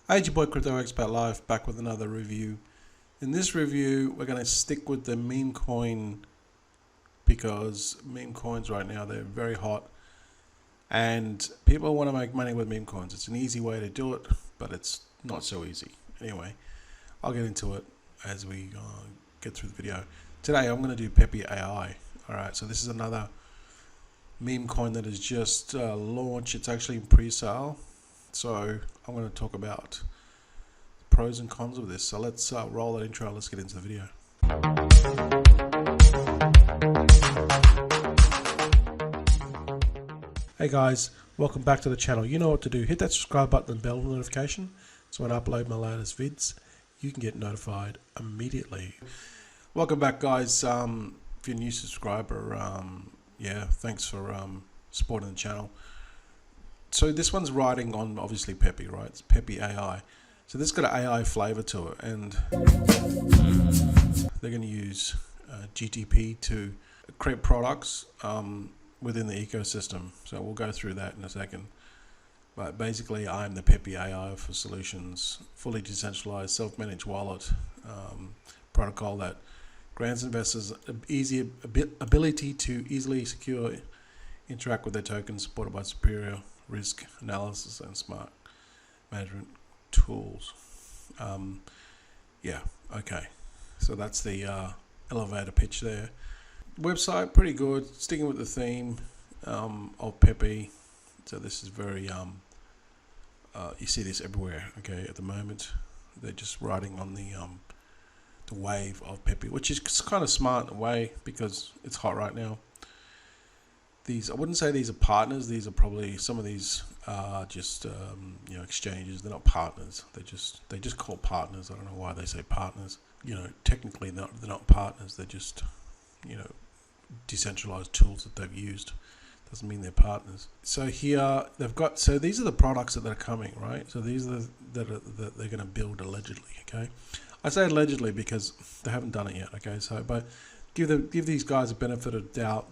Hey, it's your boy Crypto Expert Live, back with another review. In this review, we're going to stick with the Memecoin because meme coins right now, they're very hot and people want to make money with meme coins. It's an easy way to do it, but it's not so easy. Anyway, I'll get into it as we get through the video. Today, I'm going to do Pepe AI. Alright, so this is another meme coin that has just launched. It's actually in pre-sale. So I'm going to talk about the pros and cons of this. So let's roll that intro. Let's get into the video. Hey guys, welcome back to the channel. You know what to do. Hit that subscribe button and bell notification so when I upload my latest vids, you can get notified immediately. Welcome back, guys. If you're a new subscriber, yeah, thanks for supporting the channel. So this one's riding on obviously Pepe, right? It's Pepe AI. So this has got an AI flavor to it, and they're going to use GTP to create products within the ecosystem. So we'll go through that in a second. But basically, I'm the Pepe AI for solutions, fully decentralized, self-managed wallet protocol that grants investors easy ability to easily secure interact with their tokens, supported by superior risk analysis and smart management tools. Yeah, okay. So that's the elevator pitch there. Website, pretty good. Sticking with the theme of Pepe. So this is very, you see this everywhere, okay, at the moment. They're just riding on the wave of Pepe, which is kind of smart in a way because it's hot right now. These, I wouldn't say these are partners. These are probably, some of these are just you know, exchanges. They're not partners. They just call partners. I don't know why they say partners. You know, technically they're not partners. They're just, you know, decentralized tools that they've used. Doesn't mean they're partners. So here they've got. So these are the products that are coming, right? So these are that they're going to build allegedly. Okay, I say allegedly because they haven't done it yet. Okay, so but give these guys a benefit of doubt.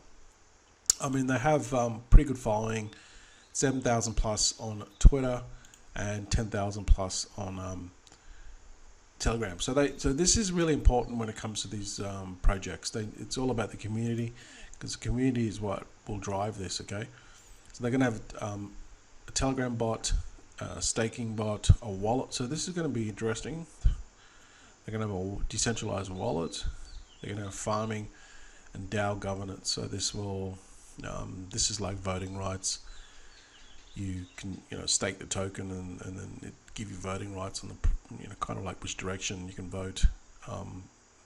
I mean, they have pretty good following, 7,000 plus on Twitter and 10,000 plus on Telegram. So this is really important when it comes to these projects. It's all about the community, because the community is what will drive this. Okay, so they're going to have a Telegram bot, a staking bot, a wallet. So this is going to be interesting. They're going to have a decentralized wallet. They're going to have farming and DAO governance. So this will this is like voting rights. You can, you know, stake the token and then it give you voting rights on the, you know, kind of like which direction you can vote,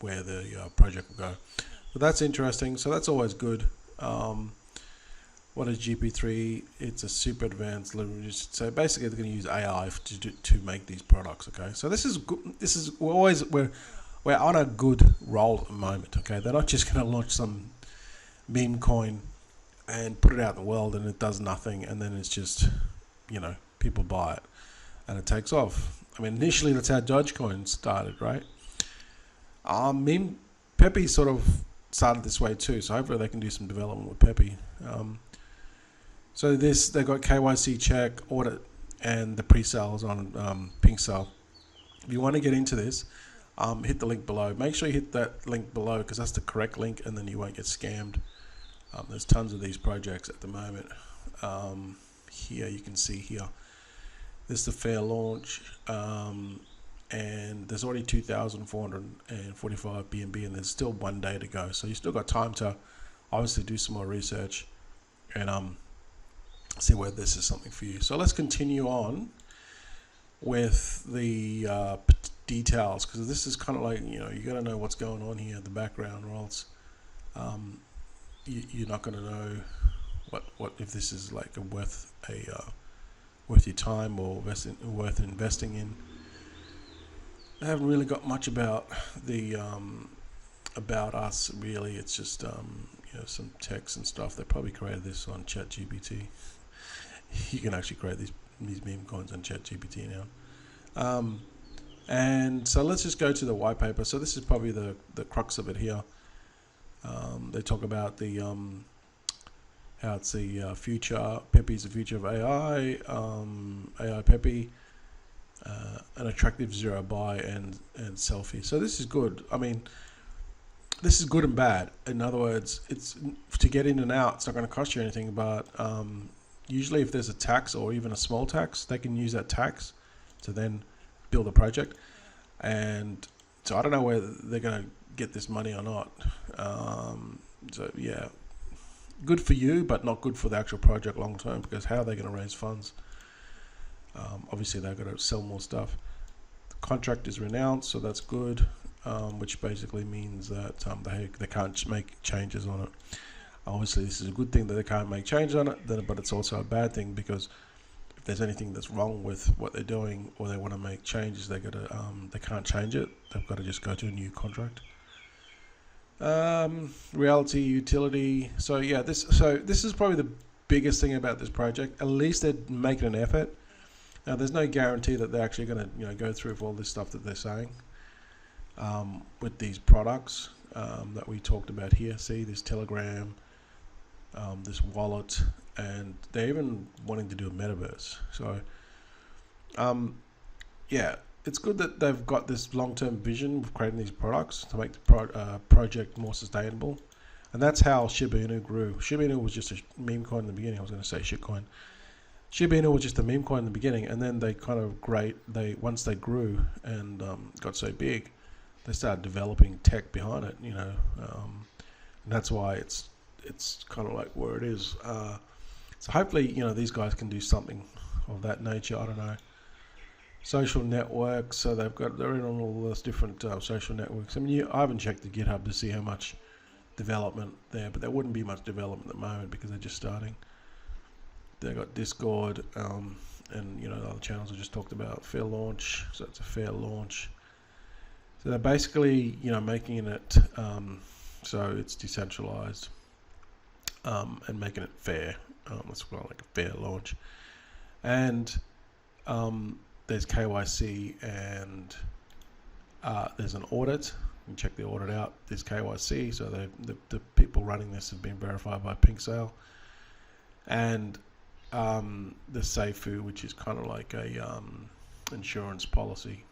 where the project will go. So that's interesting. So that's always good. What is GP3? It's a super advanced leverage. So basically, they're going to use AI to make these products. Okay, so this is good. This is we're on a good roll at the moment. Okay, they're not just going to launch some meme coin and put it out in the world and it does nothing, and then it's just, you know, people buy it and it takes off. I mean, initially that's how Dogecoin started, right? Pepe sort of started this way too, so hopefully they can do some development with Pepe. So they got KYC check, audit, and the pre-sales on PreSale. If you want to get into this, hit the link below. Make sure you hit that link below because that's the correct link, and then you won't get scammed. There's tons of these projects at the moment. Here you can see here, this is the fair launch, and there's already 2,445 BNB, and there's still 1 day to go. So you still got time to obviously do some more research and see whether this is something for you. So let's continue on with the details, because this is kind of like, you know, you got to know what's going on here in the background, or else you're not going to know what if this is like worth your time or worth investing in. I haven't really got much about the about us really. It's just you know, some text and stuff. They probably created this on ChatGPT. You can actually create these meme coins on ChatGPT now. And so let's just go to the white paper. So this is probably the crux of it here. They talk about the how it's the future. Pepe's the future of AI. AI Pepe. an attractive zero buy and sell fee. So this is good. I mean, this is good and bad. In other words, it's to get in and out, it's not going to cost you anything, but usually if there's a tax or even a small tax, they can use that tax to then build a project. And so I don't know whether they're going to get this money or not. So yeah, good for you, but not good for the actual project long term, because how are they going to raise funds? Obviously they've got to sell more stuff. The contract is renounced, so that's good, which basically means that they can't make changes on it. Obviously this is a good thing that they can't make changes on it, but it's also a bad thing, because if there's anything that's wrong with what they're doing or they want to make changes, they can't change it. They've got to just go to a new contract. Reality, utility. So yeah, this is probably the biggest thing about this project. At least they're making an effort. Now, there's no guarantee that they're actually going to go through with all this stuff that they're saying with these products that we talked about here. See, this Telegram, this wallet, and they're even wanting to do a metaverse. So yeah, it's good that they've got this long-term vision of creating these products to make the project more sustainable. And that's how Shiba Inu grew. Shiba Inu was just a meme coin in the beginning. I was going to say shitcoin. Shiba Inu was just a meme coin in the beginning, and then they kind of once they grew and got so big, they started developing tech behind it, and that's why it's kind of like where it is. So hopefully, these guys can do something of that nature. I don't know. Social networks, so they're in on all those different social networks. I mean, I haven't checked the GitHub to see how much development there, but there wouldn't be much development at the moment because they're just starting. They got Discord, and the other channels I just talked about. Fair launch, so it's a fair launch. So they're basically, making it so it's decentralized and making it fair. That's kind of like a fair launch. And there's KYC and there's an audit. You can check the audit out. There's KYC, so the people running this have been verified by PreSale. And the SAFU, which is kind of like a insurance policy.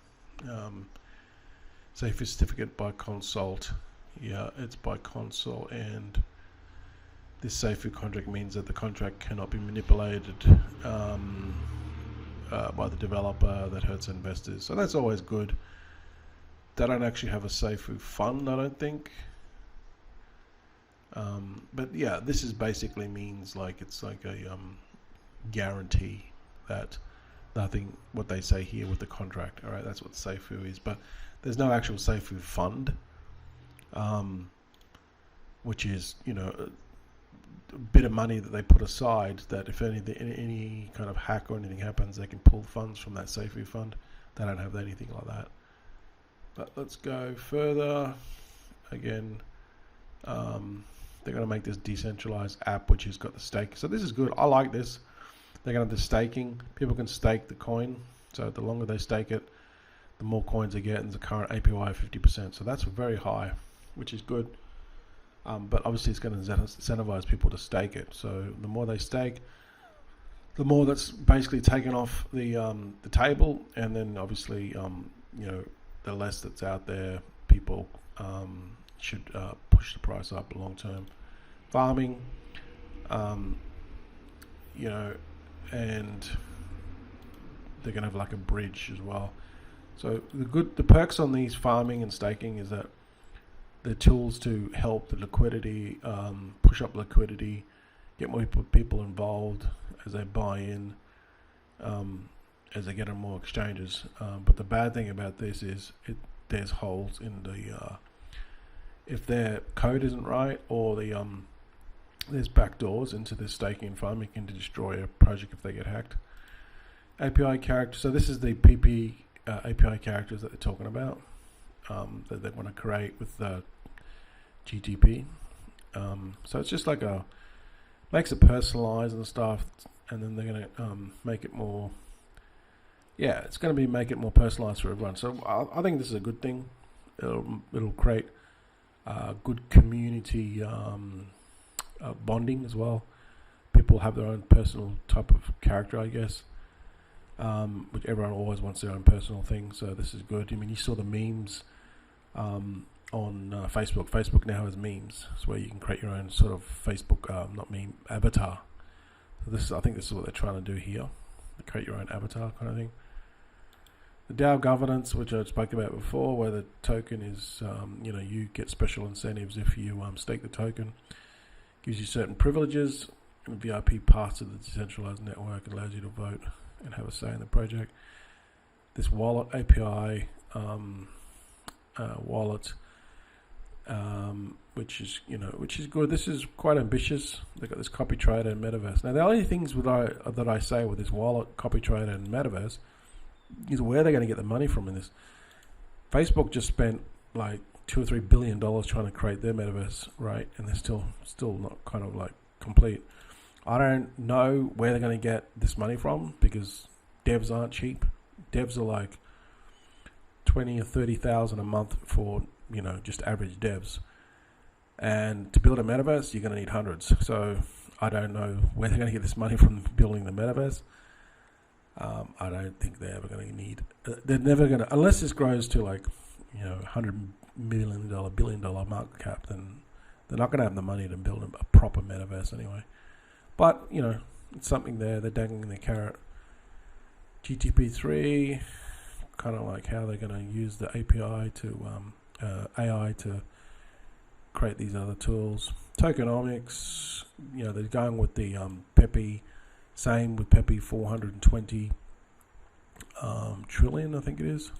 SAFU certificate by consult. Yeah, it's by consult, and this SAFU contract means that the contract cannot be manipulated by the developer that hurts investors. So that's always good. They don't actually have a SAFU fund, I don't think. But yeah, this is basically means like it's like a guarantee that nothing, what they say here with the contract. All right, that's what SAFU is. But there's no actual SAFU fund, which is a bit of money that they put aside that if any kind of hack or anything happens, they can pull funds from that SAFU fund. They don't have anything like that. But let's go further. Again, they're going to make this decentralized app which has got the stake. So this is good. I like this. They're going to have the staking. People can stake the coin. So the longer they stake it, the more coins they get, and the current APY of 50%. So that's very high, which is good. But obviously it's going to incentivize people to stake it. So the more they stake, the more that's basically taken off the table, and then obviously the less that's out there, people should push the price up long term. Farming, and they're going to have like a bridge as well. So the perks on these farming and staking is that they're tools to help the liquidity, push up liquidity, get more people involved as they buy in, as they get on more exchanges. But the bad thing about this is there's holes in the if their code isn't right, or there's backdoors into the staking and farming can destroy a project if they get hacked. API characters. So this is the PP API characters that they're talking about that they want to create with the GTP. So it's just like makes it personalized and stuff, and then they're going to make it more. Yeah, it's going to make it more personalized for everyone. So I think this is a good thing. It'll create good community bonding as well. People have their own personal type of character, I guess. which everyone always wants their own personal thing. So this is good. I mean, you saw the memes on Facebook. Facebook now has memes, so where you can create your own sort of Facebook, not meme, avatar. So I think this is what they're trying to do here, create your own avatar kind of thing. The DAO governance, which I spoke about before, where the token is, you get special incentives if you stake the token. Gives you certain privileges. And VIP parts of the decentralized network, allows you to vote and have a say in the project. This wallet API wallet, which is good. This is quite ambitious. They've got this copy trader and metaverse. Now, the only things that I say with this wallet, copy trader, and metaverse is where they're going to get the money from in this. Facebook just spent like $2 or $3 billion trying to create their metaverse, right? And they're still not kind of like complete. I don't know where they're going to get this money from because devs aren't cheap. Devs are like 20 or 30,000 a month for just average devs. And to build a metaverse, you're going to need hundreds. So I don't know where they're going to get this money from building the metaverse. I don't think they're ever going to need. They're never going to, unless this grows to like $100 million, $1 billion market cap. Then they're not going to have the money to build a proper metaverse anyway. But it's something there. They're dangling their carrot. GTP3, kind of like how they're going to use the API to AI to create these other tools. Tokenomics, they're going with the Pepe. Same with Pepe, 420 trillion, I think it is.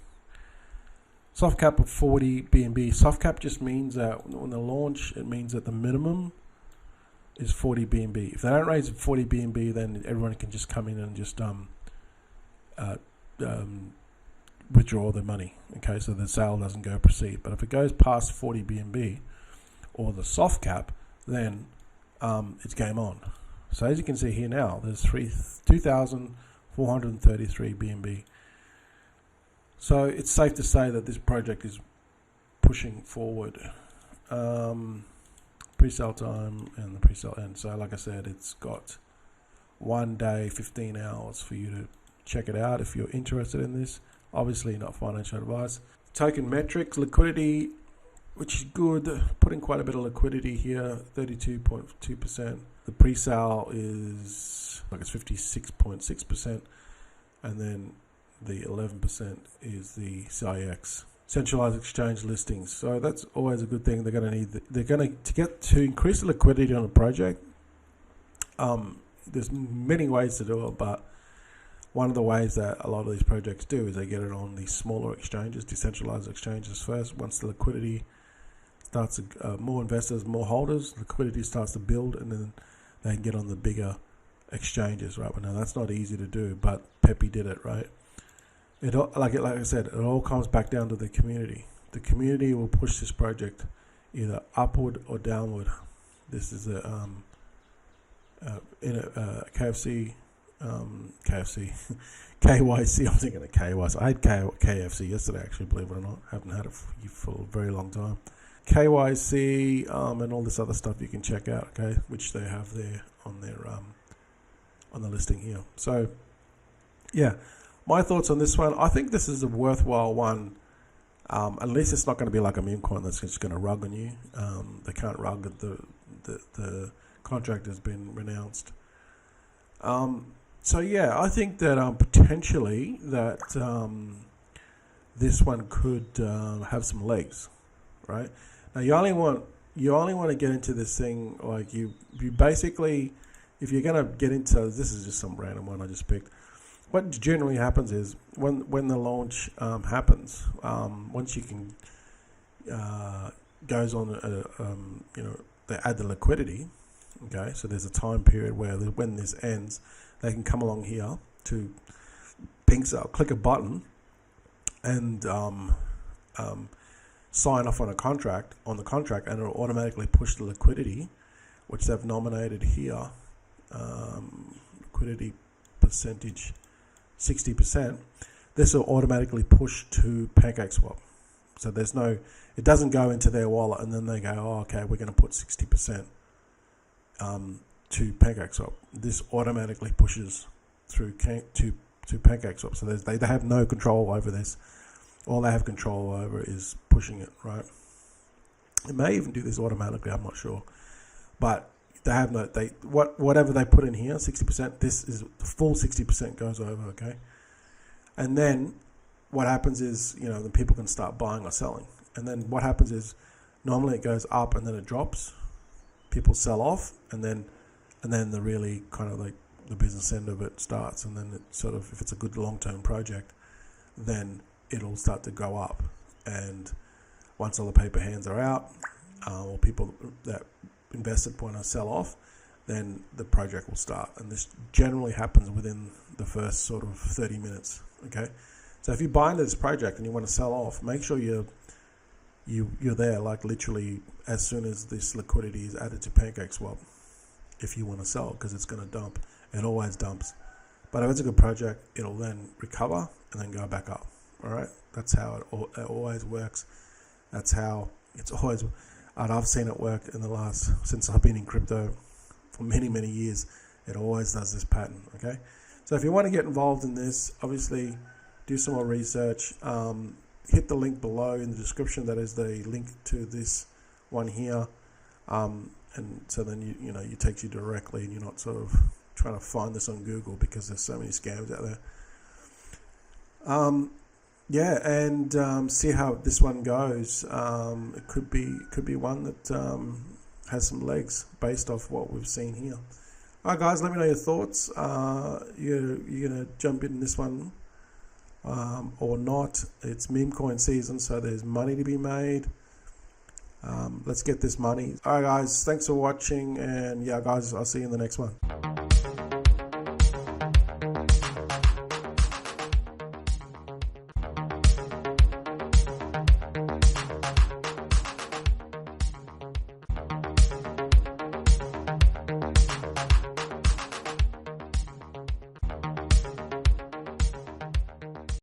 Soft cap of 40 BNB. Soft cap just means that when they launch, it means that the minimum is 40 BNB. If they don't raise 40 BNB, then everyone can just come in and just withdraw their money. Okay, so the sale doesn't go proceed. But if it goes past 40 BNB or the soft cap, then it's game on. So as you can see here now, there's 2,433 BNB. So it's safe to say that this project is pushing forward. Pre-sale time and the pre-sale end. So like I said, it's got 1 day, 15 hours for you to check it out if you're interested in this. Obviously not financial advice. Token metrics, liquidity, which is good. Putting quite a bit of liquidity here, 32.2%. The pre-sale is like it's 56.6%, and then the 11% is the CIX, centralized exchange listings. So that's always a good thing. They're going to need. They're going to increase the liquidity on a project. There's many ways to do it, but one of the ways that a lot of these projects do is they get it on these smaller exchanges, decentralized exchanges first. Once the liquidity starts, more investors, more holders, liquidity starts to build, and then they can get on the bigger exchanges, right? But now that's not easy to do, but Pepe did it, right? Like I said, it all comes back down to the community. The community will push this project either upward or downward. This is a KYC. KYC. I'm thinking of KYC. I had KFC yesterday, actually, believe it or not. I haven't had it for a very long time. KYC and all this other stuff you can check out, okay, which they have there on their on the listing here. So, yeah, my thoughts on this one. I think this is a worthwhile one. At least it's not going to be like a Memecoin that's just going to rug on you. They can't rug it. The contract has been renounced. So yeah, I think that potentially that this one could have some legs, right? Now you only want to get into this thing like you basically, if you're going to get into this is just some random one I just picked. What generally happens is when the launch happens, once you can goes on, they add the liquidity. Okay, so there's a time period where when this ends, they can come along here to click a button, and sign off on the contract, and it'll automatically push the liquidity, which they've nominated here, liquidity percentage 60%. This will automatically push to PancakeSwap. So it doesn't go into their wallet and then they go, oh, okay, we're going to put 60%. To PancakeSwap. This automatically pushes through to to PancakeSwap. So they have no control over this. All they have control over is pushing it, right? It may even do this automatically, I'm not sure. But they have no, whatever they put in here, 60%, this is the full 60% goes over, okay? And then what happens is, you know, the people can start buying or selling. And then what happens is, normally it goes up and then it drops. People sell off, and then the really kind of like the business end of it starts. And then it sort of, if it's a good long-term project, then it'll start to go up. And once all the paper hands are out, or people that invested want to sell off, then the project will start. And this generally happens within the first sort of 30 minutes. Okay, so if you buy into this project and you want to sell off, make sure you're there, like literally as soon as this liquidity is added to PancakeSwap, if you want to sell, because it's going to dump. It always dumps. But if it's a good project, it'll then recover and then go back up. All right, that's how it always works. That's how it's always, and I've seen it work since I've been in crypto for many years. It always does this pattern. Okay, so if you want to get involved in this, obviously do some more research. Hit the link below in the description. That is the link to this one here, and so then it takes you directly, and you're not sort of trying to find this on Google, because there's so many scams out there. Yeah, and see how this one goes. It could be one that has some legs based off what we've seen here. All right, guys, let me know your thoughts. You're gonna jump in this one or not? It's Memecoin season, so there's money to be made. Let's get this money. All right, guys, thanks for watching, and yeah, guys, I'll see you in the next one.